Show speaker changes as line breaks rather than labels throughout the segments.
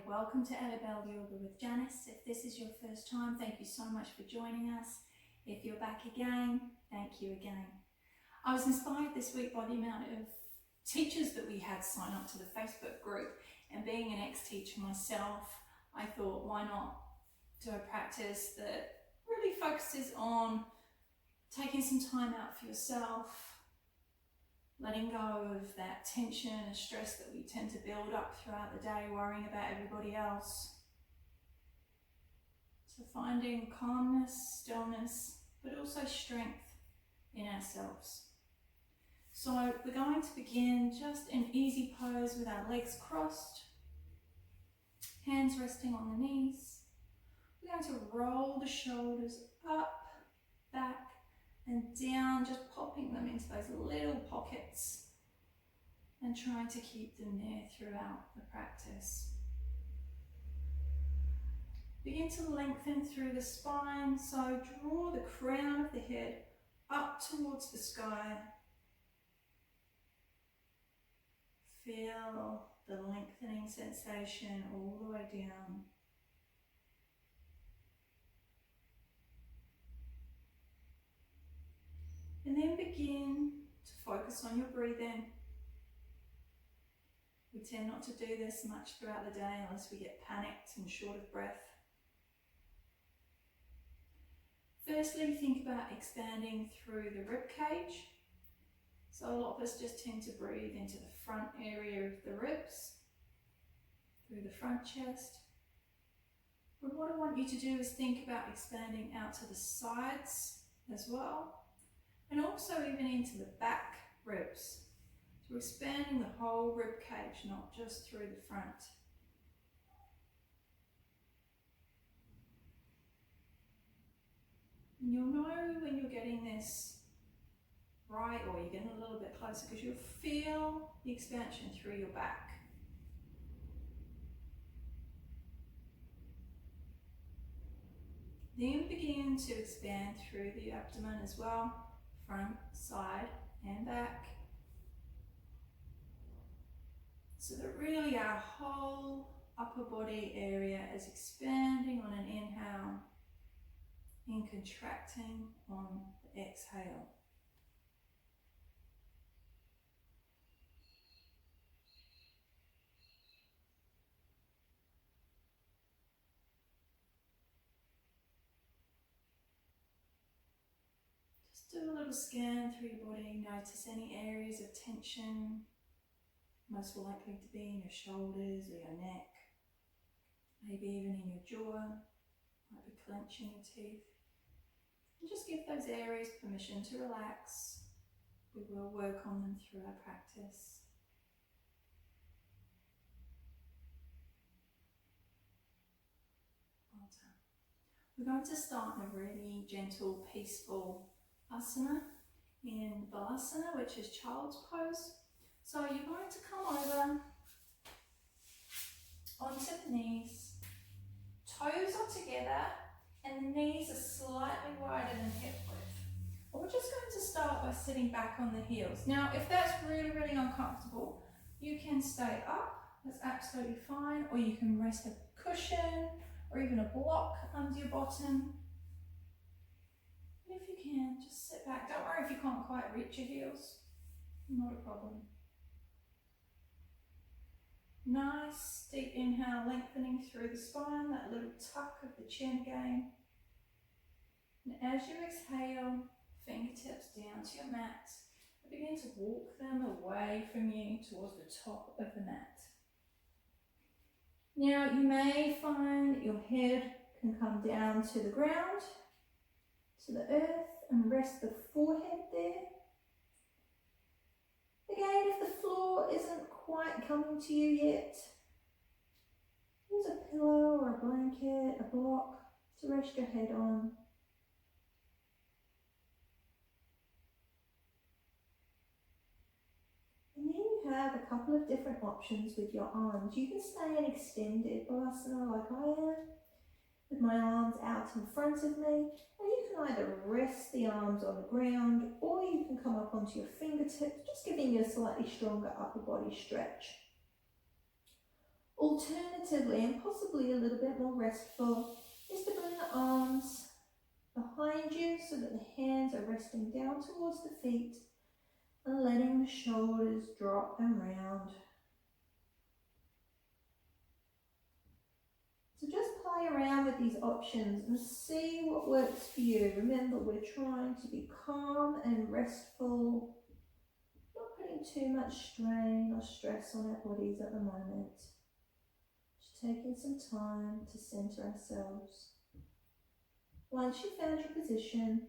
welcome to Ellibelle Yoga with Janice. If this is your first time, thank you so much for joining us. If you're back again, thank you again. I was inspired this week by the amount of teachers that we had sign up to the Facebook group, and being an ex-teacher myself, I thought, why not do a practice that really focuses on taking some time out for yourself, letting go of that tension and stress that we tend to build up throughout the day, worrying about everybody else. So finding calmness, stillness, but also strength in ourselves. So we're going to begin just in easy pose with our legs crossed, hands resting on the knees. We're going to roll the shoulders up, back, and down, just popping them into those little pockets and trying to keep them there throughout the practice. Begin to lengthen through the spine, so draw the crown of the head up towards the sky. Feel the lengthening sensation all the way down. And then begin to focus on your breathing. We tend not to do this much throughout the day unless we get panicked and short of breath. Firstly, think about expanding through the rib cage. So a lot of us just tend to breathe into the front area of the ribs, through the front chest. But what I want you to do is think about expanding out to the sides as well. And also even into the back ribs. So we're expanding the whole rib cage, not just through the front. And you'll know when you're getting this right, or you're getting a little bit closer, because you'll feel the expansion through your back. Then begin to expand through the abdomen as well. Front, side and back. So that really our whole upper body area is expanding on an inhale and contracting on the exhale. Do a little scan through your body, notice any areas of tension, most likely to be in your shoulders or your neck, maybe even in your jaw, might be clenching your teeth. And just give those areas permission to relax. We will work on them through our practice. Well done. We're going to start in a really gentle, peaceful asana in balasana, which is child's pose. So you're going to come over onto the knees, toes are together and the knees are slightly wider than hip width. But we're just going to start by sitting back on the heels. Now if that's really, really uncomfortable, you can stay up, that's absolutely fine, or you can rest a cushion or even a block under your bottom. If you can, just sit back. Don't worry if you can't quite reach your heels. Not a problem. Nice deep inhale, lengthening through the spine, that little tuck of the chin again. And as you exhale, fingertips down to your mat, begin to walk them away from you towards the top of the mat. Now you may find that your head can come down to the ground, to the earth, and rest the forehead there. Again, if the floor isn't quite coming to you yet, use a pillow or a blanket, a block to rest your head on. And then you have a couple of different options with your arms. You can stay in extended balasana like I am, with my arms out in front of me, and you can either rest the arms on the ground or you can come up onto your fingertips, just giving you a slightly stronger upper body stretch. Alternatively, and possibly a little bit more restful, is to bring the arms behind you so that the hands are resting down towards the feet and letting the shoulders drop and round. So just play around with these options and see what works for you. Remember, we're trying to be calm and restful, not putting too much strain or stress on our bodies at the moment. Just taking some time to center ourselves. Once you've found your position,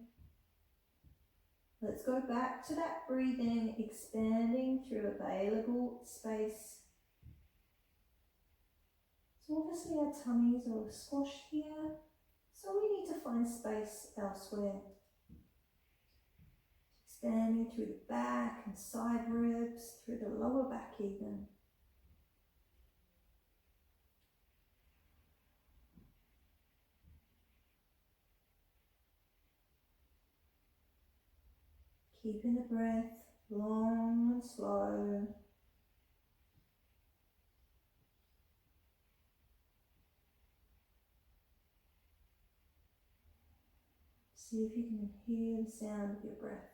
let's go back to that breathing, expanding through available space. So obviously our tummies are squashed here, so we need to find space elsewhere. Expanding through the back and side ribs, through the lower back even. Keeping the breath long and slow. See if you can hear the sound of your breath.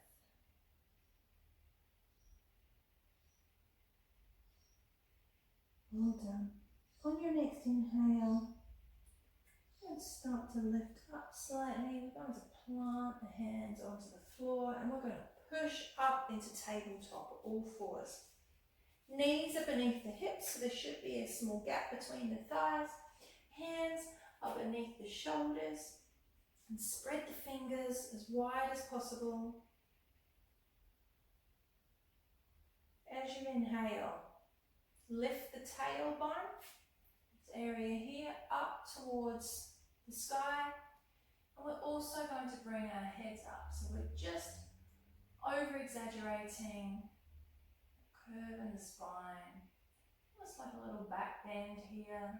Well done. On your next inhale, let's start to lift up slightly. We're going to plant the hands onto the floor and we're going to push up into tabletop, all fours. Knees are beneath the hips, so there should be a small gap between the thighs. Hands are beneath the shoulders. And spread the fingers as wide as possible. As you inhale, lift the tailbone, this area here, up towards the sky. And we're also going to bring our heads up. So we're just over-exaggerating the curve in the spine. Almost like a little back bend here.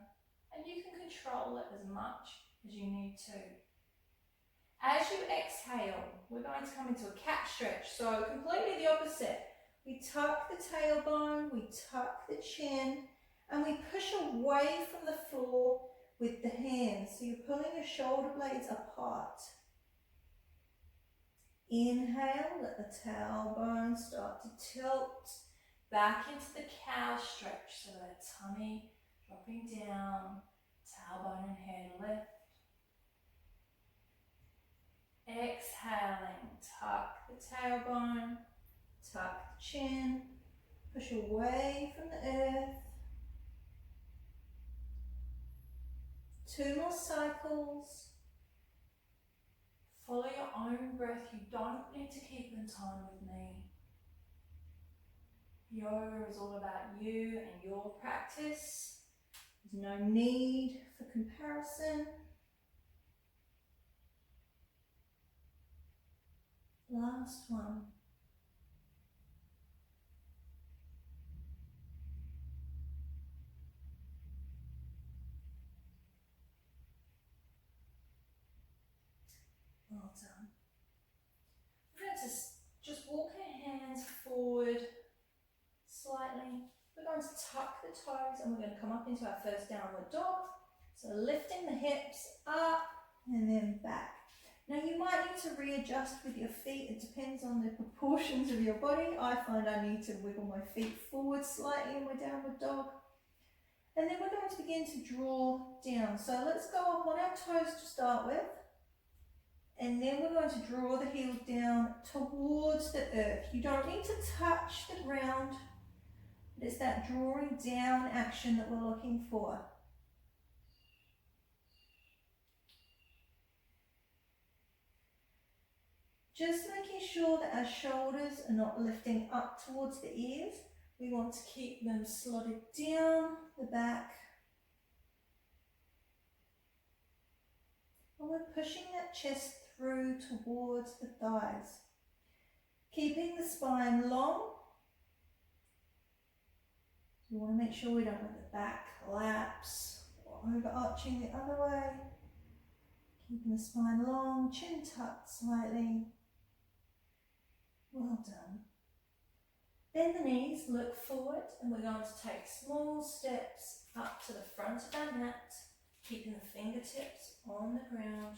And you can control it as much as you need to. As you exhale, we're going to come into a cat stretch, so completely the opposite. We tuck the tailbone, we tuck the chin, and we push away from the floor with the hands. So you're pulling your shoulder blades apart. Inhale, let the tailbone start to tilt back into the cow stretch, so that tummy dropping down, tailbone and head lift. Exhaling, tuck the tailbone, tuck the chin, push away from the earth. 2 more cycles. Follow your own breath. You don't need to keep in time with me. Yoga is all about you and your practice. There's no need for comparison. Last one. Well done. We're going to just walk our hands forward slightly. We're going to tuck the toes and we're going to come up into our first downward dog. So lifting the hips up and then back. Now you might need to readjust with your feet. It depends on the proportions of your body. I find I need to wiggle my feet forward slightly in my downward dog. And then we're going to begin to draw down. So let's go up on our toes to start with. And then we're going to draw the heels down towards the earth. You don't need to touch the ground. It's that drawing down action that we're looking for. Just making sure that our shoulders are not lifting up towards the ears. We want to keep them slotted down the back. And we're pushing that chest through towards the thighs. Keeping the spine long. We want to make sure we don't let the back collapse or overarching the other way. Keeping the spine long, chin tucked slightly. Well done. Bend the knees, look forward, and we're going to take small steps up to the front of our mat, keeping the fingertips on the ground.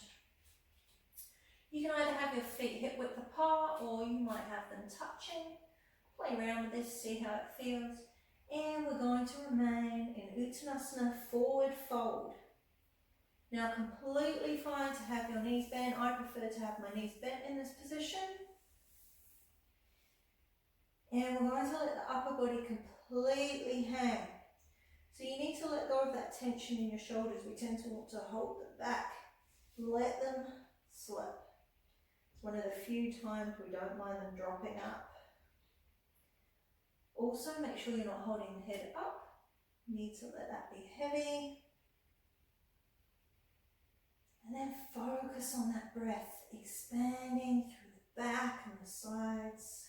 You can either have your feet hip width apart, or you might have them touching. Play around with this, see how it feels. And we're going to remain in Uttanasana, forward fold. Now, completely fine to have your knees bent. I prefer to have my knees bent in this position. And we're going to let the upper body completely hang. So you need to let go of that tension in your shoulders. We tend to want to hold them back. Let them slip. It's one of the few times we don't mind them dropping up. Also, make sure you're not holding the head up. You need to let that be heavy. And then focus on that breath, expanding through the back and the sides.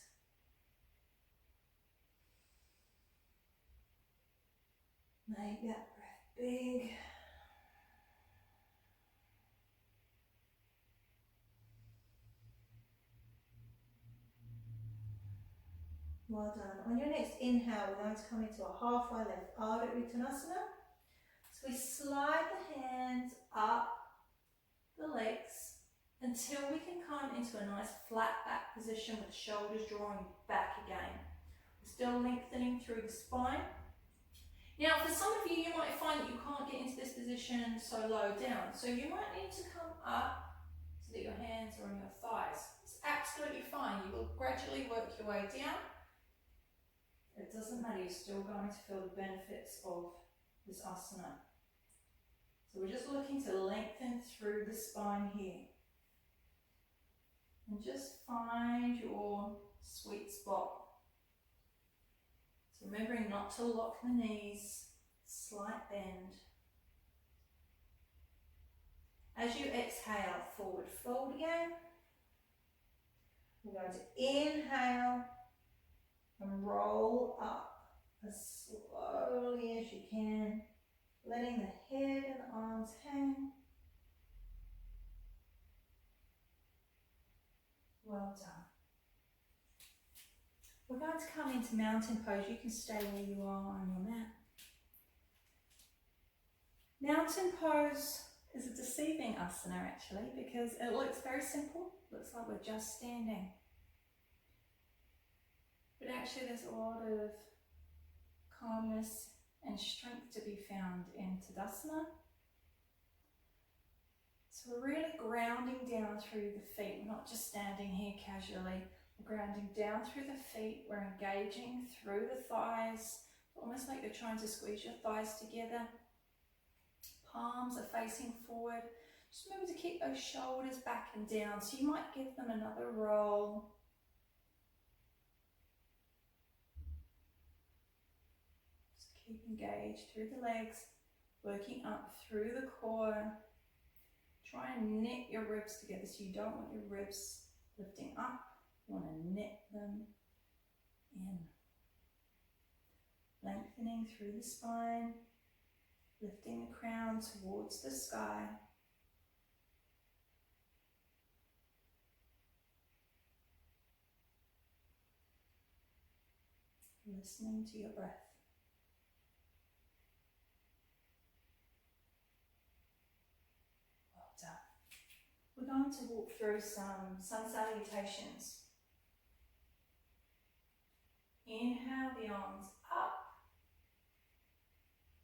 Make that breath big. Well done. On your next inhale, we're going to come into a halfway lift, Ardha Uttanasana. So we slide the hands up the legs until we can come into a nice flat back position with shoulders drawing back again. We're still lengthening through the spine. Now, for some of you, you might find that you can't get into this position so low down. So you might need to come up so that your hands are on your thighs. It's absolutely fine. You will gradually work your way down. It doesn't matter, you're still going to feel the benefits of this asana. So we're just looking to lengthen through the spine here. And just find your sweet spot. So remembering not to lock the knees, slight bend. As you exhale, forward fold again. We're going to inhale and roll up as slowly as you can, letting the head and arms hang. Well done. We're going to come into mountain pose. You can stay where you are on your mat. Mountain pose is a deceiving asana actually, because it looks very simple. Looks like we're just standing. But actually there's a lot of calmness and strength to be found in Tadasana. So we're really grounding down through the feet. We're not just standing here casually. We're grounding down through the feet. We're engaging through the thighs, almost like you're trying to squeeze your thighs together. Palms are facing forward. Just remember to keep those shoulders back and down. So you might give them another roll. Just keep engaged through the legs, working up through the core. Try and knit your ribs together, so you don't want your ribs lifting up. You want to knit them in. Lengthening through the spine, lifting the crown towards the sky. Listening to your breath. Well done. We're going to walk through some sun salutations. Inhale the arms up.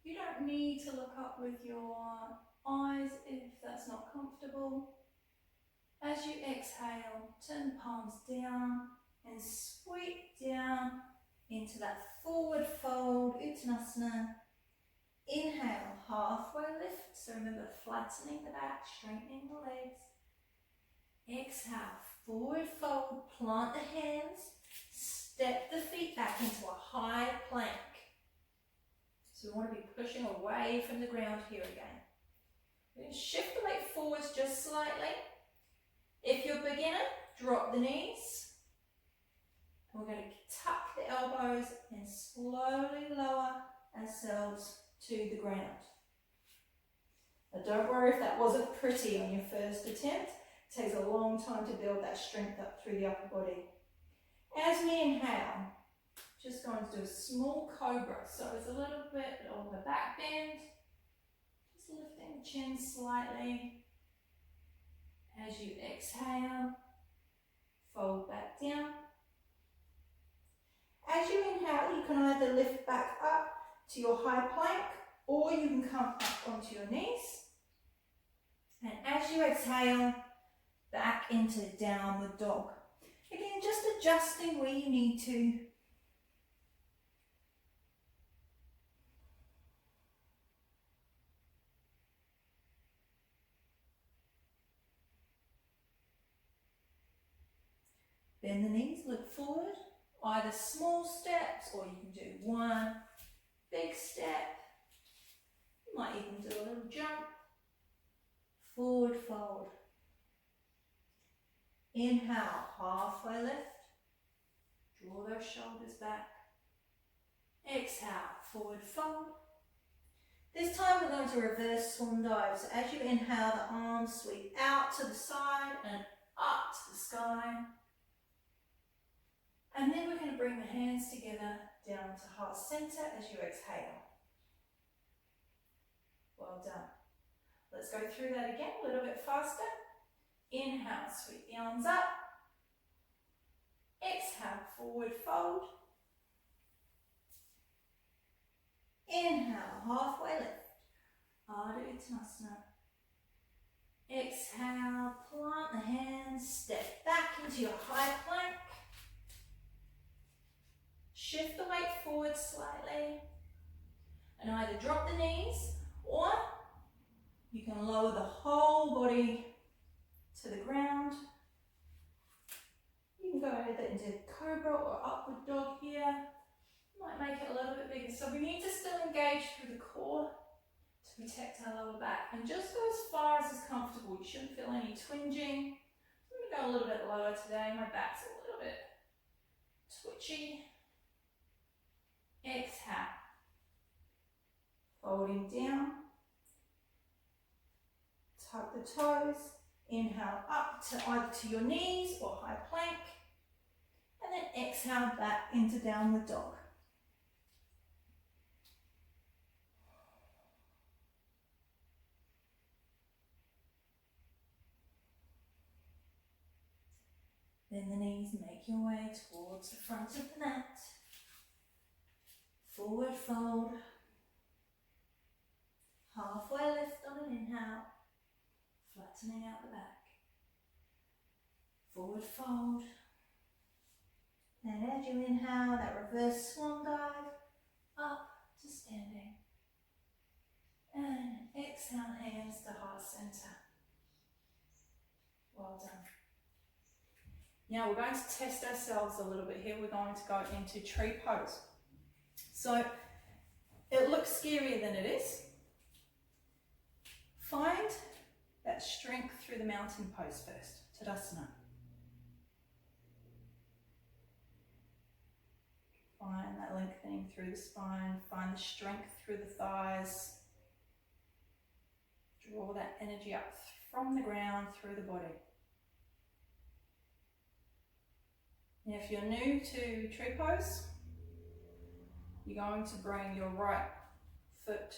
You don't need to look up with your eyes if that's not comfortable. As you exhale, turn the palms down and sweep down into that forward fold, Uttanasana. Inhale, halfway lift. So remember, flattening the back, straightening the legs. Exhale, forward fold, plant the hands. Step the feet back into a high plank. So we want to be pushing away from the ground here again. We're going to shift the weight forwards just slightly. If you're a beginner, drop the knees. And we're going to tuck the elbows and slowly lower ourselves to the ground. Now don't worry if that wasn't pretty on your first attempt. It takes a long time to build that strength up through the upper body. As we inhale, just going to do a small cobra. So it's a little bit of a back bend, just lifting the chin slightly. As you exhale, fold back down. As you inhale, you can either lift back up to your high plank, or you can come up onto your knees. And as you exhale, back into downward dog. Again, just adjusting where you need to. Bend the knees, look forward. Either small steps, or you can do one big step. You might even do a little jump. Forward fold. Inhale, halfway lift. Draw those shoulders back. Exhale, forward fold. This time we're going to reverse swan dive. So as you inhale, the arms sweep out to the side and up to the sky. And then we're going to bring the hands together down to heart center as you exhale. Well done. Let's go through that again a little bit faster. Inhale, sweep the arms up. Exhale, forward fold. Inhale, halfway lift. Ardha Uttanasana. Exhale, plant the hands, step back into your high plank. Shift the weight forward slightly. And either drop the knees, or you can lower the whole body to the ground. You can go either into cobra or upward dog here. Might make it a little bit bigger. So we need to still engage through the core to protect our lower back. And just go as far as is comfortable. You shouldn't feel any twinging. I'm going to go a little bit lower today. My back's a little bit twitchy. Exhale. Folding down. Tuck the toes. Inhale up to either to your knees or high plank. And then exhale back into downward dog. Bend the knees, make your way towards the front of the mat. Forward fold. Halfway lift on an inhale, flattening out the back. Forward fold. And as you inhale, that reverse swan dive, up to standing. And exhale, hands to heart center. Well done. Now we're going to test ourselves a little bit here. We're going to go into tree pose. So it looks scarier than it is. Find that strength through the mountain pose first, Tadasana. Find that lengthening through the spine, find the strength through the thighs. Draw that energy up from the ground through the body. Now if you're new to tree pose, you're going to bring your right foot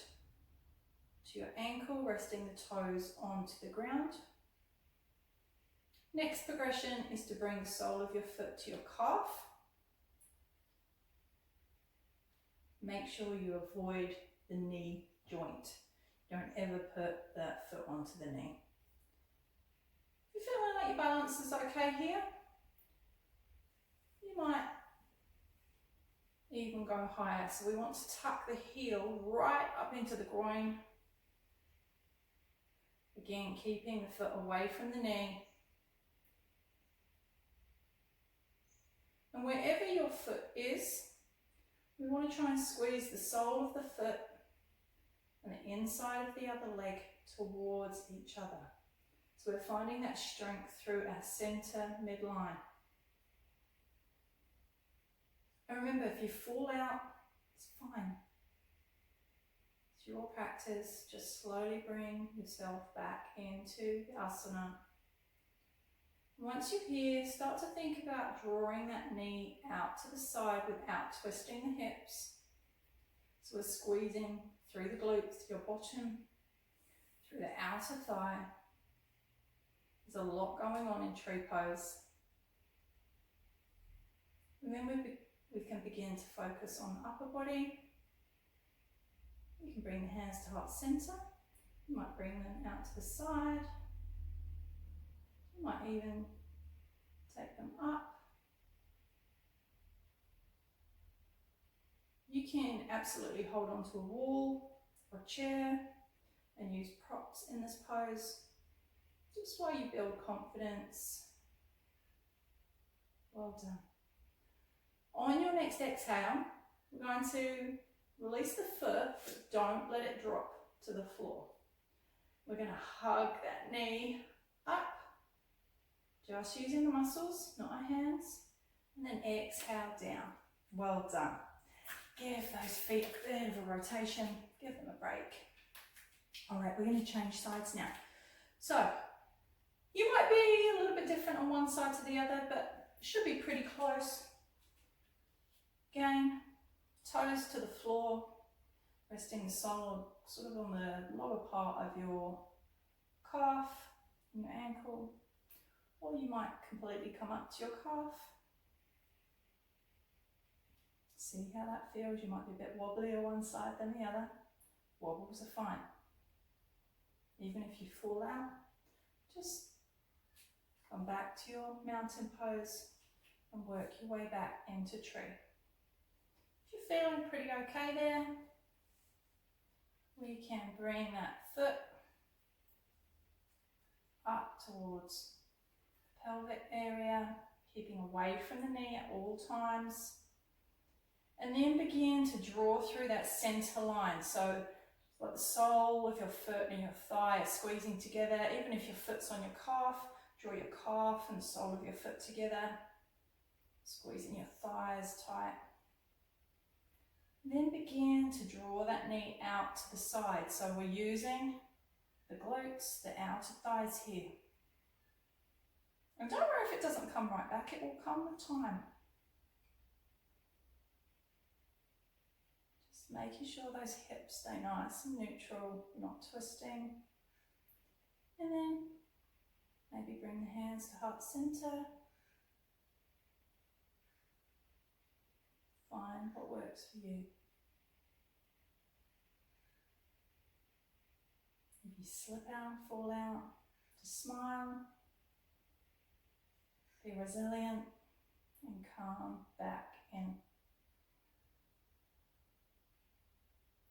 to your ankle, resting the toes onto the ground. Next progression is to bring the sole of your foot to your calf. Make sure you avoid the knee joint. Don't ever put that foot onto the knee. If you're feeling like your balance is okay here, you might even go higher. So we want to tuck the heel right up into the groin. Again, keeping the foot away from the knee. And wherever your foot is, we want to try and squeeze the sole of the foot and the inside of the other leg towards each other. So we're finding that strength through our center midline. And remember, if you fall out, it's fine. It's your practice. Just slowly bring yourself back into the asana. Once you're here, start to think about drawing that knee out to the side without twisting the hips. So we're squeezing through the glutes, your bottom, through the outer thigh. There's a lot going on in tree pose. And then we can begin to focus on the upper body. You can bring the hands to heart center. You might bring them out to the side. You might even take them up. You can absolutely hold on to a wall or a chair and use props in this pose, just while you build confidence. Well done. On your next exhale, we're going to release the foot, but don't let it drop to the floor. We're going to hug that knee up, just using the muscles, not our hands, and then exhale down. Well done. Give those feet a bit of a rotation, give them a break. All right, we're going to change sides now. So, you might be a little bit different on one side to the other, but it should be pretty close. Again, toes to the floor, resting the sole sort of on the lower part of your calf and your ankle, or you might completely come up to your calf. See how that feels. You might be a bit wobbly on one side than the other. Wobbles are fine. Even if you fall out, just come back to your mountain pose and work your way back into tree. If you're feeling pretty okay there, we can bring that foot up towards the pelvic area, keeping away from the knee at all times. And then begin to draw through that center line. So like the sole of your foot and your thigh are squeezing together. Even if your foot's on your calf, draw your calf and the sole of your foot together. Squeezing your thighs tight. Then begin to draw that knee out to the side. So we're using the glutes, the outer thighs here. And don't worry if it doesn't come right back, it will come with time. Just making sure those hips stay nice and neutral, not twisting. And then maybe bring the hands to heart center. Find what works for you. If you slip out, fall out, just smile. Be resilient and calm back in.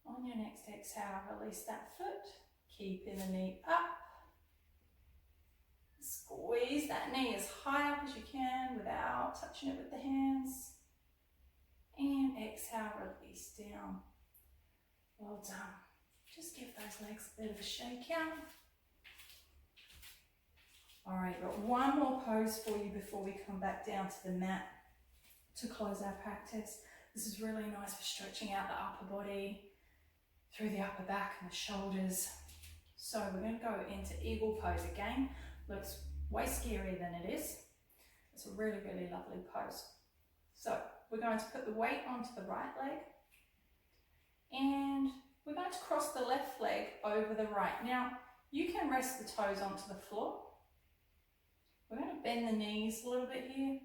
On your next exhale, release that foot, keeping the knee up. Squeeze that knee as high up as you can without touching it with the hands. And exhale, release down. Well done. Just give those legs a bit of a shake out. All right, got one more pose for you before we come back down to the mat to close our practice. This is really nice for stretching out the upper body, through the upper back and the shoulders. So we're going to go into eagle pose again. Looks way scarier than it is. It's a really, really lovely pose. So we're going to put the weight onto the right leg and we're going to cross the left leg over the right. Now, you can rest the toes onto the floor. We're going to bend the knees a little bit here.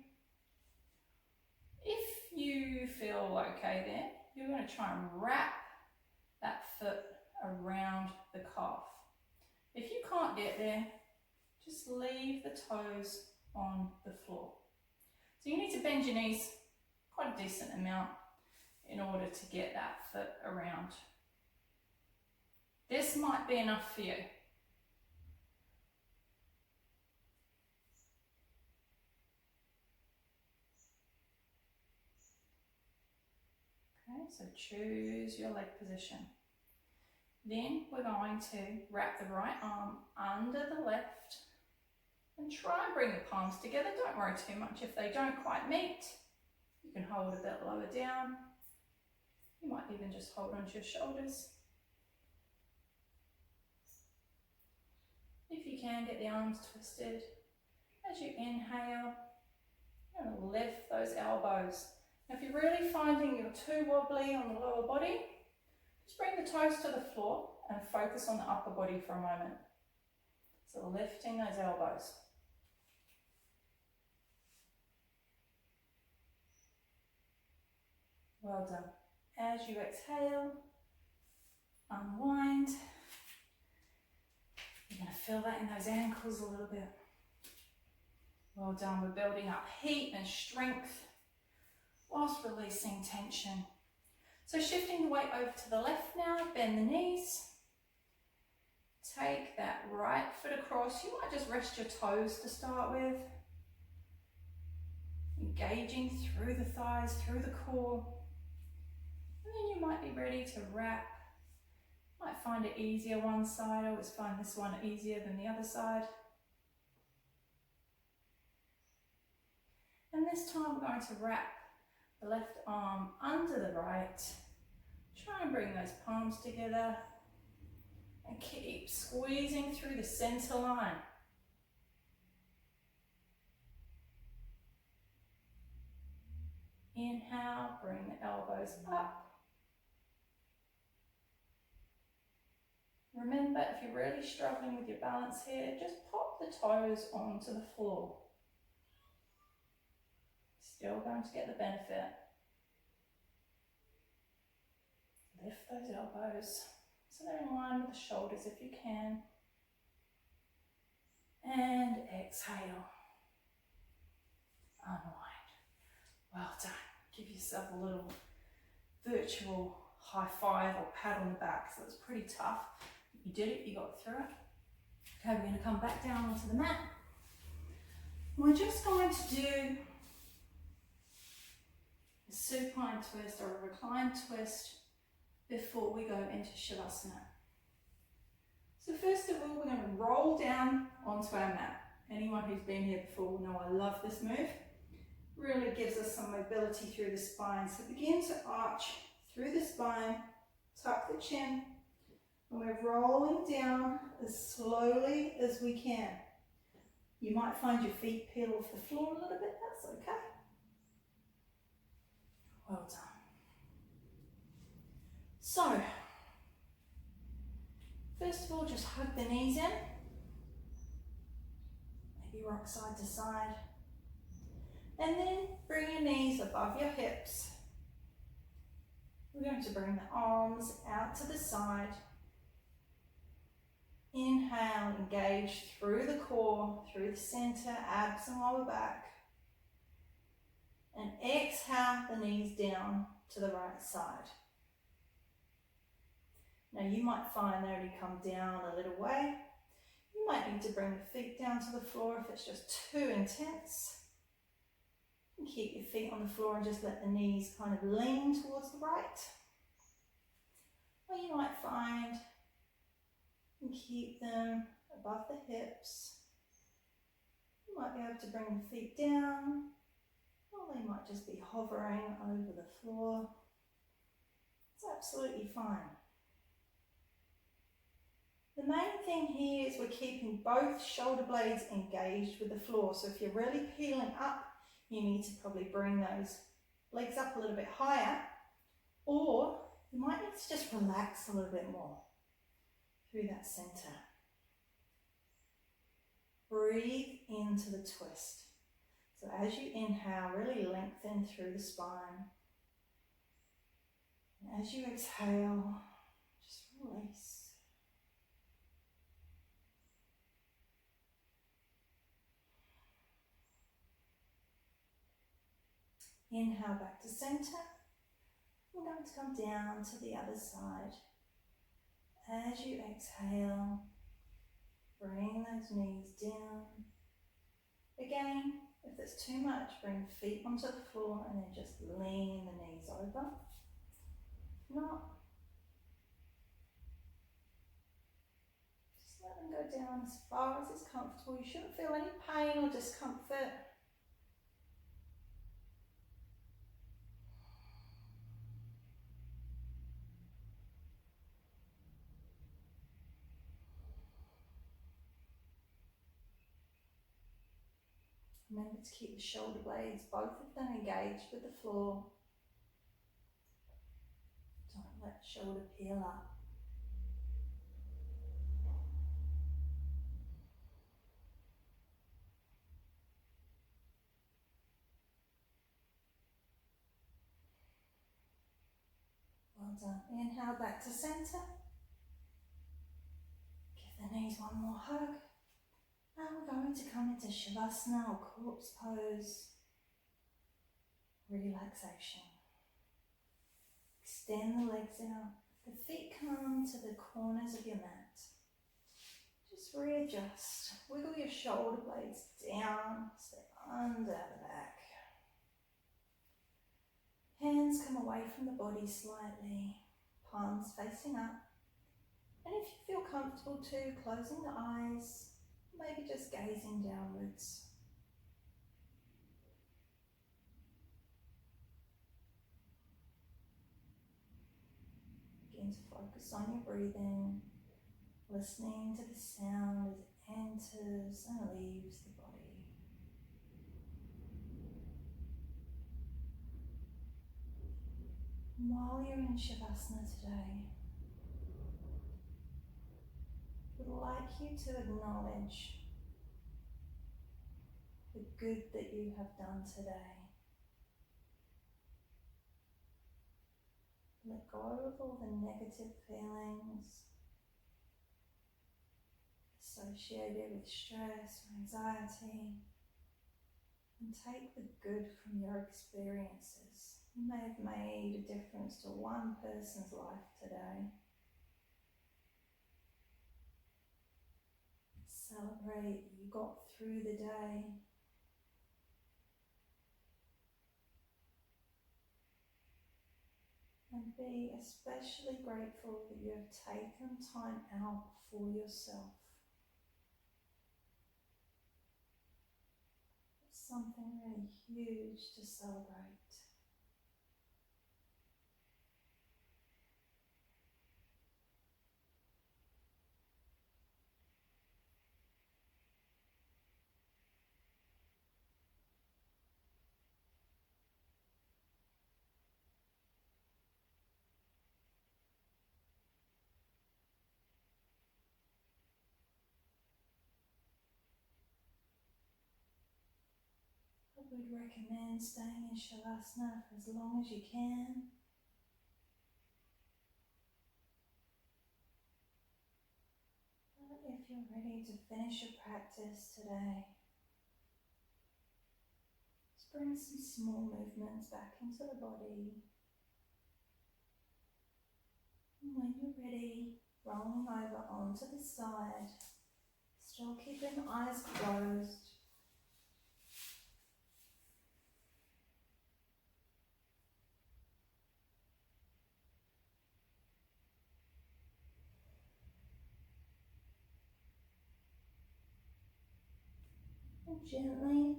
If you feel okay there, you're going to try and wrap that foot around the calf. If you can't get there, just leave the toes on the floor. So you need to bend your knees quite a decent amount in order to get that foot around. This might be enough for you. Okay, so choose your leg position. Then we're going to wrap the right arm under the left and try and bring the palms together. Don't worry too much if they don't quite meet. You can hold a bit lower down. You might even just hold onto your shoulders. If you can, get the arms twisted As you inhale, you're going to lift those elbows. Now if you're really finding you're too wobbly on the lower body, just bring the toes to the floor and focus on the upper body for a moment. So lifting those elbows. Well done. As you exhale, unwind. You're going to feel that in those ankles a little bit. Well done. We're building up heat and strength whilst releasing tension. So shifting the weight over to the left now, bend the knees. Take that right foot across. You might just rest your toes to start with. Engaging through the thighs, through the core. And then you might be ready to wrap. Might find it easier one side. I always find this one easier than the other side. And this time we're going to wrap the left arm under the right. Try and bring those palms together. And keep squeezing through the center line. Inhale, bring the elbows up. Remember, if you're really struggling with your balance here, just pop the toes onto the floor. Still going to get the benefit. Lift those elbows so they're in line with the shoulders if you can. And exhale. Unwind. Well done. Give yourself a little virtual high five or pat on the back. So it's pretty tough. You did it, you got through it. Okay, we're going to come back down onto the mat. We're just going to do a supine twist or a recline twist before we go into Shavasana. So first of all, we're going to roll down onto our mat. Anyone who's been here before will know I love this move. Really gives us some mobility through the spine. So begin to arch through the spine, tuck the chin, and we're rolling down as slowly as we can. You might find your feet peel off the floor a little bit, that's okay. Well done. So, first of all, just hug the knees in. Maybe rock side to side. And then bring your knees above your hips. We're going to bring the arms out to the side. Inhale, engage through the core, through the center, abs and lower back. And exhale the knees down to the right side. Now you might find they only come down a little way. You might need to bring the feet down to the floor if it's just too intense. And keep your feet on the floor and just let the knees kind of lean towards the right. Or you might find and keep them above the hips. You might be able to bring the feet down, or they might just be hovering over the floor. It's absolutely fine. The main thing here is we're keeping both shoulder blades engaged with the floor. So if you're really peeling up, you need to probably bring those legs up a little bit higher, or you might need to just relax a little bit more through that center. Breathe into the twist. So as you inhale, really lengthen through the spine. And as you exhale, just release. Inhale back to center. We're going to come down to the other side. As you exhale, bring those knees down. Again, if it's too much, bring the feet onto the floor and then just lean the knees over. If not, just let them go down as far as it's comfortable. You shouldn't feel any pain or discomfort. Remember to keep the shoulder blades, both of them engaged with the floor. Don't let the shoulder peel up. Well done. Inhale back to center. Give the knees one more hug. Now we're going to come into Shavasana or corpse pose. Relaxation. Extend the legs out. The feet come to the corners of your mat. Just readjust. Wiggle your shoulder blades down. Step under the back. Hands come away from the body slightly. Palms facing up. And if you feel comfortable too, closing the eyes, maybe just gazing downwards. Begin to focus on your breathing, listening to the sound as it enters and leaves the body. And while you're in Shavasana today, I would like you to acknowledge the good that you have done today. Let go of all the negative feelings associated with stress or anxiety, and take the good from your experiences. You may have made a difference to one person's life today. Celebrate that you got through the day. And be especially grateful that you have taken time out for yourself. It's something really huge to celebrate. I would recommend staying in Shavasana for as long as you can. But if you're ready to finish your practice today, just bring some small movements back into the body. And when you're ready, rolling over onto the side, still keeping the eyes closed. And gently,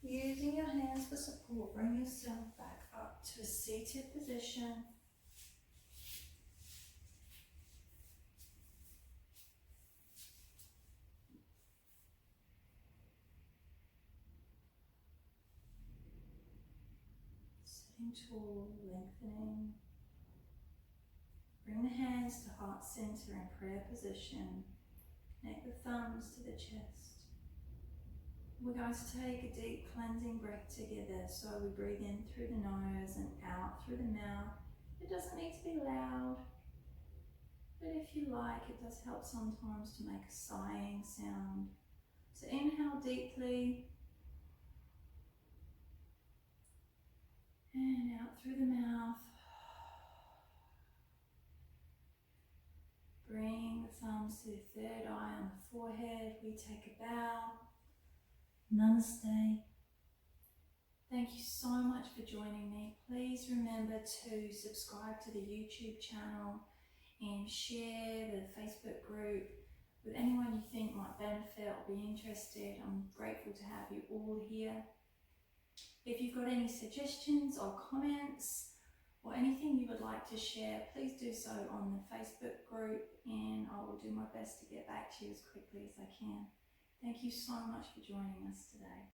using your hands for support, bring yourself back up to a seated position. Sitting tall, lengthening. Bring the hands to heart center in prayer position. Connect the thumbs to the chest. We're going to take a deep cleansing breath together. So we breathe in through the nose and out through the mouth. It doesn't need to be loud, but if you like, it does help sometimes to make a sighing sound. So inhale deeply and out through the mouth. Bring the thumbs to the third eye on the forehead. We take a bow. Namaste. Thank you so much for joining me. Please remember to subscribe to the YouTube channel and share the Facebook group with anyone you think might benefit or be interested. I'm grateful to have you all here. If you've got any suggestions or comments or anything you would like to share, please do so on the Facebook group and I will do my best to get back to you as quickly as I can. Thank you so much for joining us today.